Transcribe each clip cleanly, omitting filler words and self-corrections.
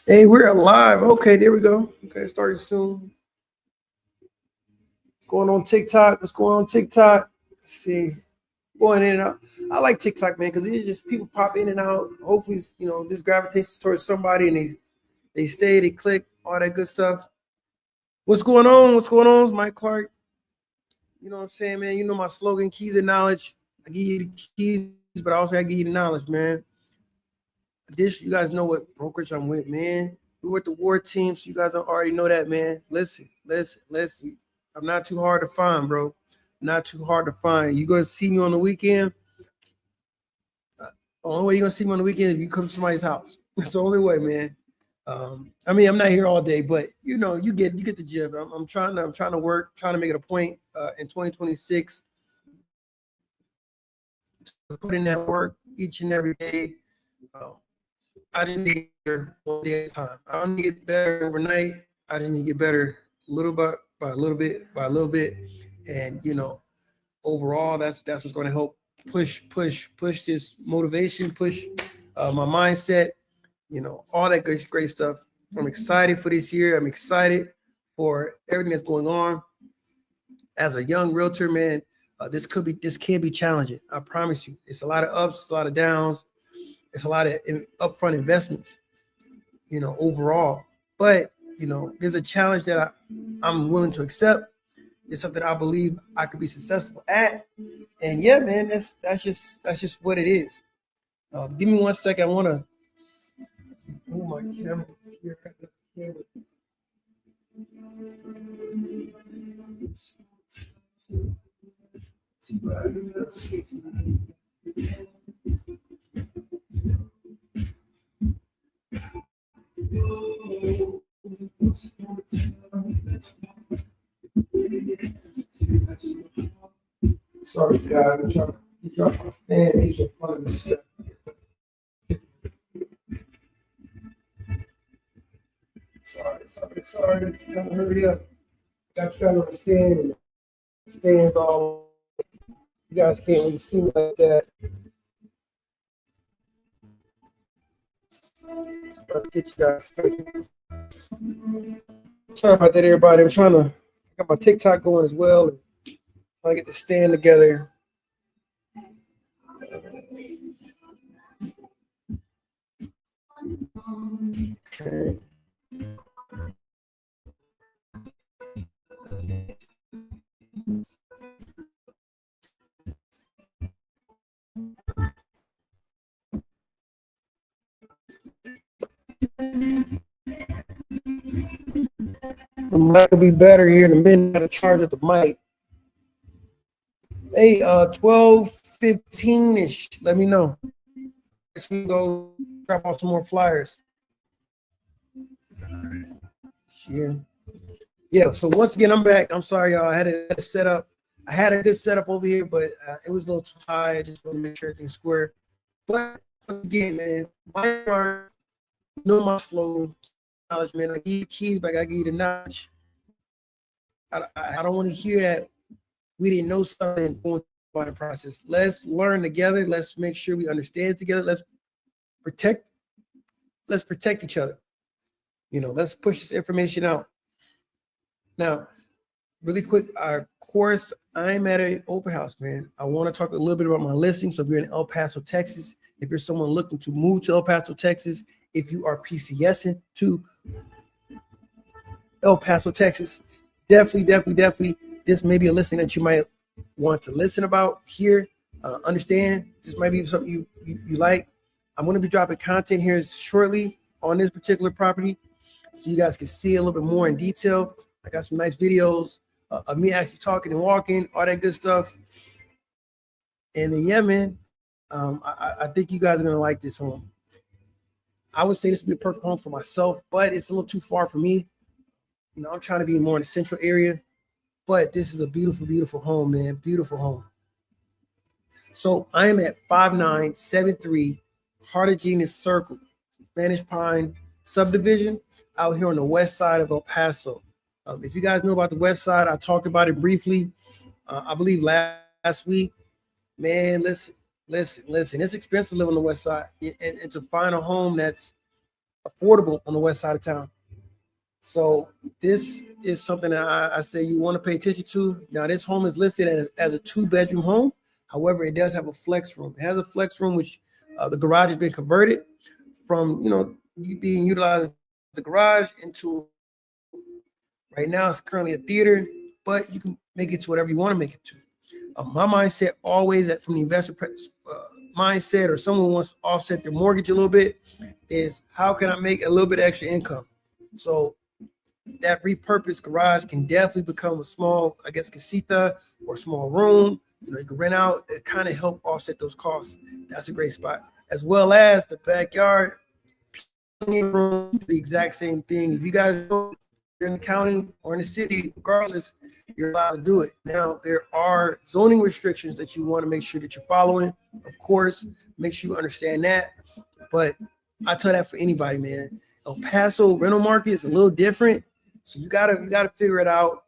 Hey, we're alive. Okay, there we go. Okay, starting soon. What's going on TikTok? What's going on TikTok? Let's see. Going in and out. I like TikTok, man, because it's just people pop in and out. Hopefully, this gravitates towards somebody and they stay, they click, all that good stuff. What's going on? What's going on? It's Mike Clark. You know what I'm saying, man? You know my slogan, keys of knowledge. I give you the keys, but I also gotta give you the knowledge, man. This, you guys know what brokerage I'm with, man. We're with the war team, so you guys already know that, man. Listen. I'm not too hard to find, bro. Not too hard to find. You gonna see me on the weekend. The only way you're gonna see me on the weekend is if you come to somebody's house. That's the only way, man. I mean, I'm not here all day, but you get the gist. I'm trying to work, trying to make it a point in 2026 to put in that work each and every day. Um, I didn't get better one day at a time. I don't need to get better overnight. I just need to get better little by a little bit by a little bit, and overall, that's what's going to help push this motivation, push my mindset. All that great stuff. I'm excited for this year. I'm excited for everything that's going on. As a young realtor, man, this can be challenging. I promise you. It's a lot of ups, a lot of downs. It's a lot of upfront investments, overall. But there's a challenge that I'm willing to accept. It's something I believe I could be successful at. And yeah, man, that's just what it is. Give me 1 second. I want to move my camera here. Sorry, guys. I'm trying to get you off my stand. Get you in front of the stuff. Sorry. Trying to hurry up. Got you on the stand and the stands all. You guys can't really see me like that. Let's get you guys started. Sorry about that, everybody. I'm trying to got my TikTok going as well. And trying to get the stand together. Okay. The mic will be better here in a minute. I got to charge up the mic. Hey, 12:15-ish. Let me know. Let's go drop off some more flyers. Here. Yeah, so once again, I'm back. I'm sorry, y'all. I had a setup. I had a good setup over here, but it was a little too high. I just want to make sure everything's square. But again, man, my my slow knowledge, man. I give you keys, but I gotta give you the knowledge. I don't want to hear that we didn't know something going through the process. Let's learn together. Let's make sure we understand together. Let's protect each other. Let's push this information out. Now, really quick, of course, I'm at an open house, man. I want to talk a little bit about my listing. So if you're in El Paso, Texas, if you're someone looking to move to El Paso, Texas, if you are PCSing to El Paso, Texas, definitely, this may be a listing that you might want to listen about here. Understand, this might be something you like. I'm going to be dropping content here shortly on this particular property, so you guys can see a little bit more in detail. I got some nice videos of me actually talking and walking, all that good stuff. And then, yeah, man, I think you guys are going to like this home. I would say this would be a perfect home for myself, but it's a little too far for me. I'm trying to be more in the central area, but this is a beautiful home, man. Beautiful home. So I am at 5973 Cartagena Circle, Spanish Pine subdivision out here on the west side of El Paso. If you guys know about the west side, I talked about it briefly, I believe last week. Man, listen. It's expensive to live on the west side and to find a home that's affordable on the west side of town. So this is something that I say you want to pay attention to. Now, this home is listed as a 2-bedroom home. However, it does have a flex room. It has a flex room, which the garage has been converted from, being utilized as the garage into, right now it's currently a theater, but you can make it to whatever you want to make it to. My mindset always, that from the investor mindset, or someone wants to offset their mortgage a little bit, is how can I make a little bit of extra income? So that repurposed garage can definitely become a small, I guess, casita or small room. You can rent out. It kind of help offset those costs. That's a great spot. As well as the backyard, plenty of room, the exact same thing. If you guys know you're in the county or in the city, regardless, you're allowed to do it. Now, there are zoning restrictions that you want to make sure that you're following. Of course, make sure you understand that. But I tell that for anybody, man. El Paso rental market is a little different. So you gotta figure it out.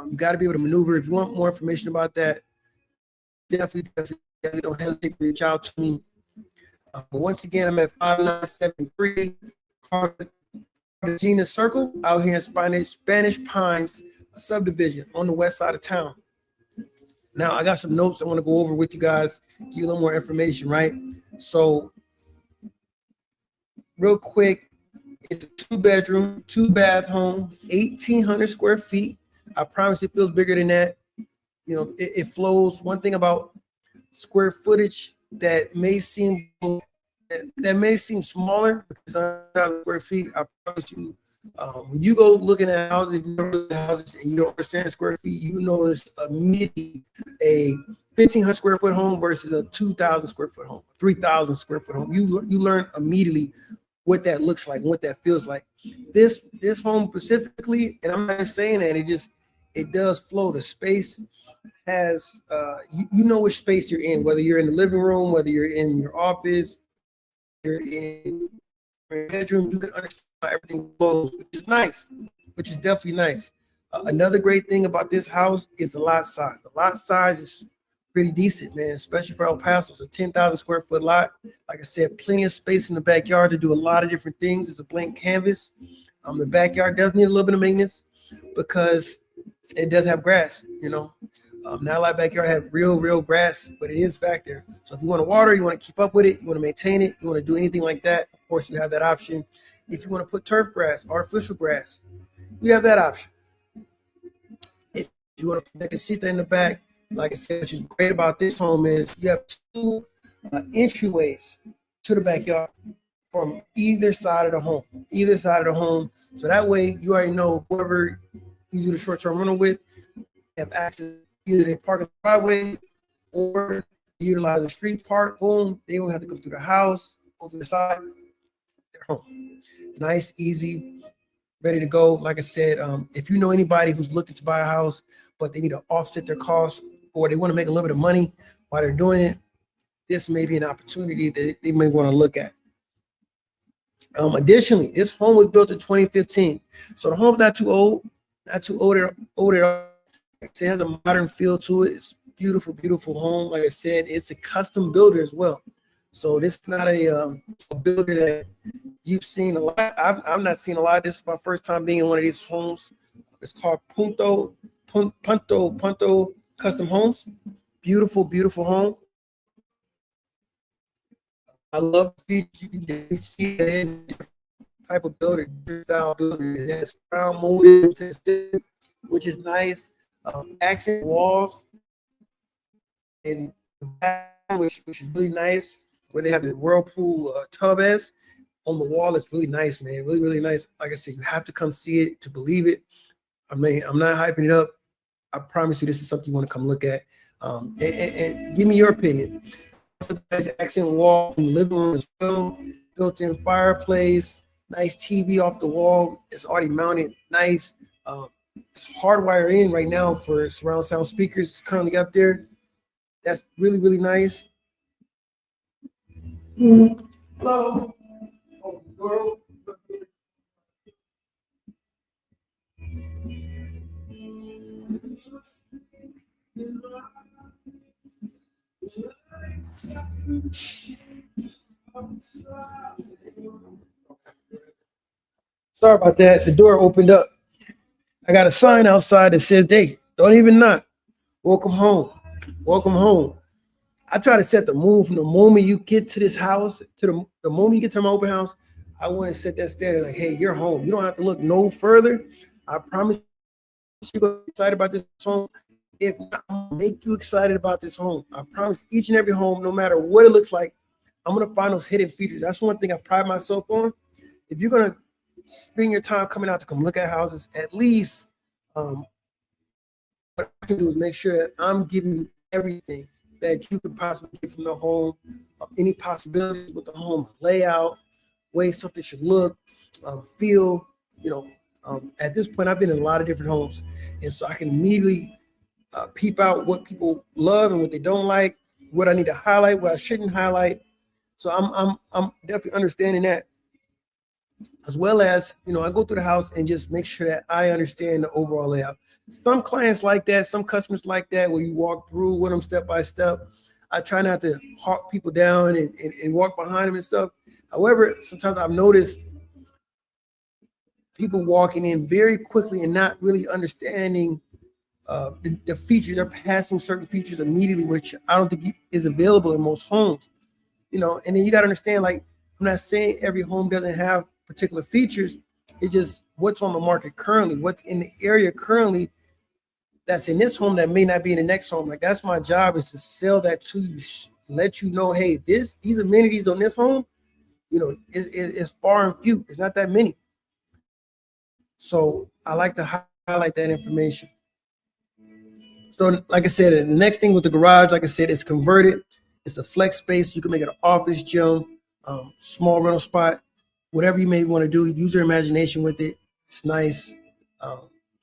You gotta be able to maneuver. If you want more information about that, definitely don't hesitate to reach out to me. But once again, I'm at 5973 Cartagena Circle out here in Spanish Pines subdivision on the west side of town. Now, I got some notes I want to go over with you guys, give you a little more information, right? So, real quick, it's a 2-bedroom, 2-bath home, 1,800 square feet. I promise it feels bigger than that. It flows. One thing about square footage that may seem smaller because 1,000 square feet. I promise you, when you go looking at houses, if you don't look at houses and you don't understand square feet, you notice immediately a 1,500 square foot home versus a 2,000 square foot home, 3,000 square foot home. You learn immediately what that looks like, what that feels like. This home specifically, and I'm not saying that, it does flow. The space has you know which space you're in, whether you're in the living room, whether you're in your office, you're in your bedroom, you can understand how everything flows, which is nice, which is definitely nice. Another great thing about this house is the lot size. The lot size is pretty decent, man, especially for El Paso. It's a 10,000 square foot lot. Like I said, plenty of space in the backyard to do a lot of different things. It's a blank canvas. The backyard does need a little bit of maintenance because it does have grass, not a lot of backyard have real grass, but it is back there. So if you want to water, you want to keep up with it, you want to maintain it, you want to do anything like that, of course you have that option. If you want to put turf grass, artificial grass, you have that option. If you want to put a casita in the back, like I said, what is great about this home is you have 2 entryways to the backyard from either side of the home. So that way you already know whoever you do the short-term rental with have access. Either they park in the driveway or utilize the street park. Boom, they don't have to go through the house, go to the side. They're home. Nice, easy, ready to go. Like I said, if you know anybody who's looking to buy a house, but they need to offset their costs or they want to make a little bit of money while they're doing it, this may be an opportunity that they may want to look at. Additionally, this home was built in 2015. So the home's not too old at all. It has a modern feel to it. It's beautiful home. Like I said, it's a custom builder as well. So this is not a builder that you've seen a lot. I've not seen a lot. This is my first time being in one of these homes. It's called Punto Custom Homes. Beautiful home. I love the features. You can see it is a different type of builder, different style builder. It has crown molded, which is nice. Accent walls and which is really nice, where they have the whirlpool tub as on the wall. It's really nice, man. Really nice. Like I said, you have to come see it to believe it. I mean, I'm not hyping it up. I promise you, this is something you want to come look at. And give me your opinion. Accent wall in the living room as well. Built-in fireplace. Nice TV off the wall. It's already mounted. Nice. It's hardwired in right now for surround sound speakers. It's currently up there. That's really nice. Hello. Oh, Sorry about that. The door opened up. I got a sign outside that says, "Hey, don't even knock. Welcome home. Welcome home." I try to set the mood from the moment you get to this house to the moment you get to my open house. I want to set that standard like, hey, you're home. You don't have to look no further. I promise you're going to be excited about this home. If not, I'm going to make you excited about this home. I promise each and every home, no matter what it looks like, I'm going to find those hidden features. That's one thing I pride myself on. If you're going to spend your time coming out to come look at houses, at least what I can do is make sure that I'm giving you everything that you could possibly get from the home, any possibilities with the home layout, way something should look, feel. At this point, I've been in a lot of different homes, and so I can immediately peep out what people love and what they don't like, what I need to highlight, what I shouldn't highlight. So I'm definitely understanding that, as well as I go through the house and just make sure that I understand the overall layout. Some clients like that, some customers like that, where you walk through with them step by step. I try not to hawk people down and walk behind them and stuff. However, sometimes I've noticed people walking in very quickly and not really understanding the features. They're passing certain features immediately, which I don't think is available in most homes. And then you got to understand, like, I'm not saying every home doesn't have particular features. It's just what's on the market currently, what's in the area currently that's in this home that may not be in the next home. Like, that's my job, is to sell that to you, let you know, hey, these amenities on this home, is far and few. It's not that many. So I like to highlight that information. So like I said, the next thing with the garage, like I said, it's converted. It's a flex space. You can make it an office, gym, small rental spot, whatever you may want to do. Use your imagination with it. It's nice.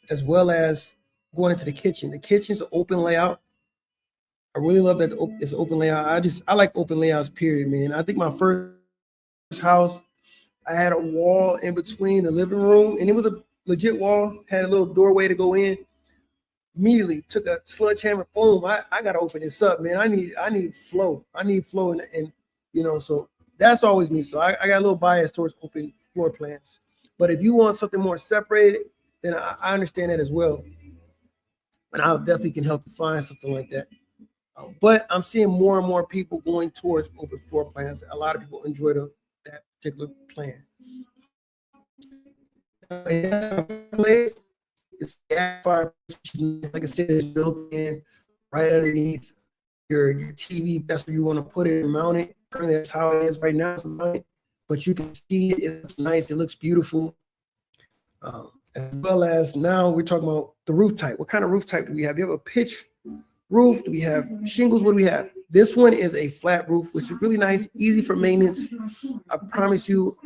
As well as going into the kitchen. The kitchen's an open layout. I really love that it's open layout. I like open layouts, period, man. I think my first house, I had a wall in between the living room, and it was a legit wall, had a little doorway to go in. Immediately took a sledgehammer, boom, I got to open this up, man. I need flow. I need flow, and so that's always me. So I got a little bias towards open floor plans. But if you want something more separated, then I understand that as well. And I definitely can help you find something like that. But I'm seeing more and more people going towards open floor plans. A lot of people enjoy that particular plan. It's gas fire, like I said, it's built in right underneath your TV. That's where you want to put it and mount it. Currently, that's how it is right now. But you can see it. It looks nice. It looks beautiful. As well as now we're talking about the roof type. What kind of roof type do we have? Do you have a pitch roof? Do we have shingles? What do we have? This one is a flat roof, which is really nice, easy for maintenance. I promise you,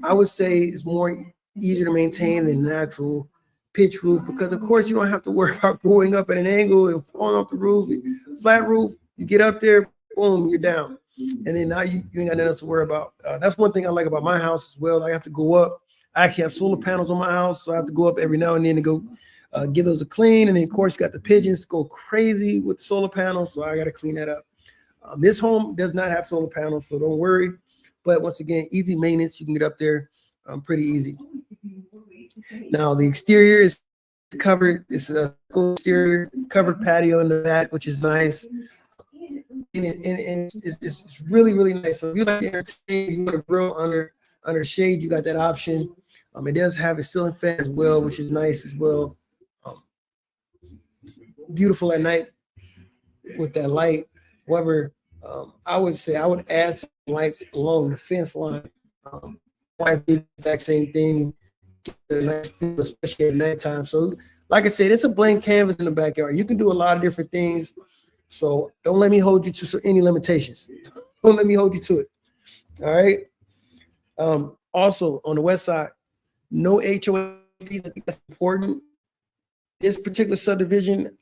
I would say it's more easier to maintain than natural pitch roof, because of course you don't have to worry about going up at an angle and falling off the roof. Flat roof, you get up there, boom, you're down. And then now you ain't got nothing else to worry about. That's one thing I like about my house as well. I have to go up. I actually have solar panels on my house, so I have to go up every now and then to go give those a clean. And then of course you got the pigeons go crazy with the solar panels, so I got to clean that up. This home does not have solar panels, so don't worry. But once again, easy maintenance. You can get up there pretty easy. Now the exterior is covered. It's a exterior covered patio in the back, which is nice. And it's really, really nice. So if you like to entertain, you want to grill under shade, you got that option. It does have a ceiling fan as well, which is nice as well. Beautiful at night with that light. However, I would say I would add some lights along the fence line. Wife did the exact same thing, nice view, especially at nighttime. So, like I said, it's a blank canvas in the backyard. You can do a lot of different things. So don't let me hold you to any limitations. Don't let me hold you to it. All right. Also, on the west side, no HOA fees. I think that's important. This particular subdivision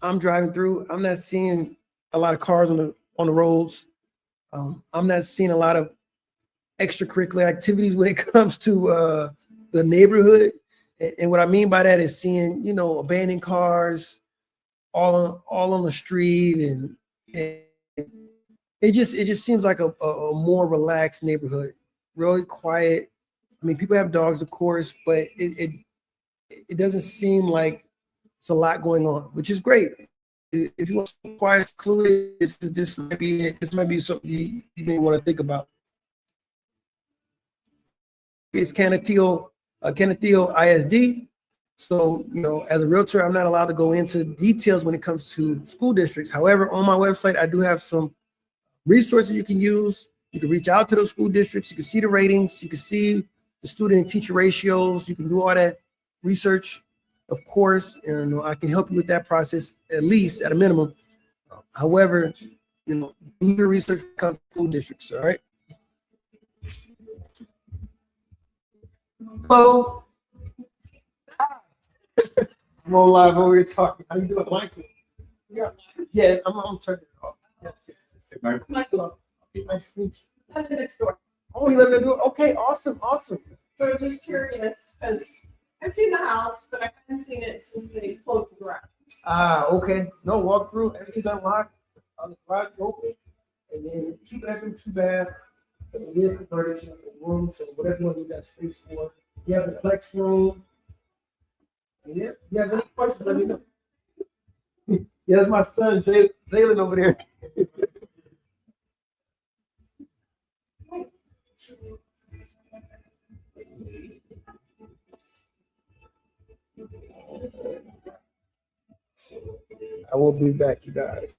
I'm driving through, I'm not seeing a lot of cars on the roads. I'm not seeing a lot of extracurricular activities when it comes to the neighborhood. And what I mean by that is seeing, abandoned cars all on the street, and it just seems like a more relaxed neighborhood, really quiet. I mean, people have dogs, of course, but it doesn't seem like it's a lot going on, which is great. If you want to quiet, secluded, this might be it. This might be something you may want to think about. It's Canateel ISD. So, as a realtor, I'm not allowed to go into details when it comes to school districts. However, on my website, I do have some resources you can use. You can reach out to those school districts. You can see the ratings. You can see the student and teacher ratios. You can do all that research, of course, and I can help you with that process, at least at a minimum. However, do your research when it comes to school districts, all right? Hello. I'm on live over here talking. How you doing, Michael? Yeah, I'm turning it off. Yes. Hello. Nice to meet you. I live next door. Oh, you live in the door? Okay, awesome. So I'm just curious, because I've seen the house, but I haven't seen it since they closed the garage. Okay. No, walk through. Everything's unlocked. The garage open. And then 2-bedroom, 2-bath. And then you converted to a room. So whatever you want to use that space for. You have the flex room. Yeah. You have any questions, let me know. Yeah, that's my son, Zaylen over there. I will be back, you guys.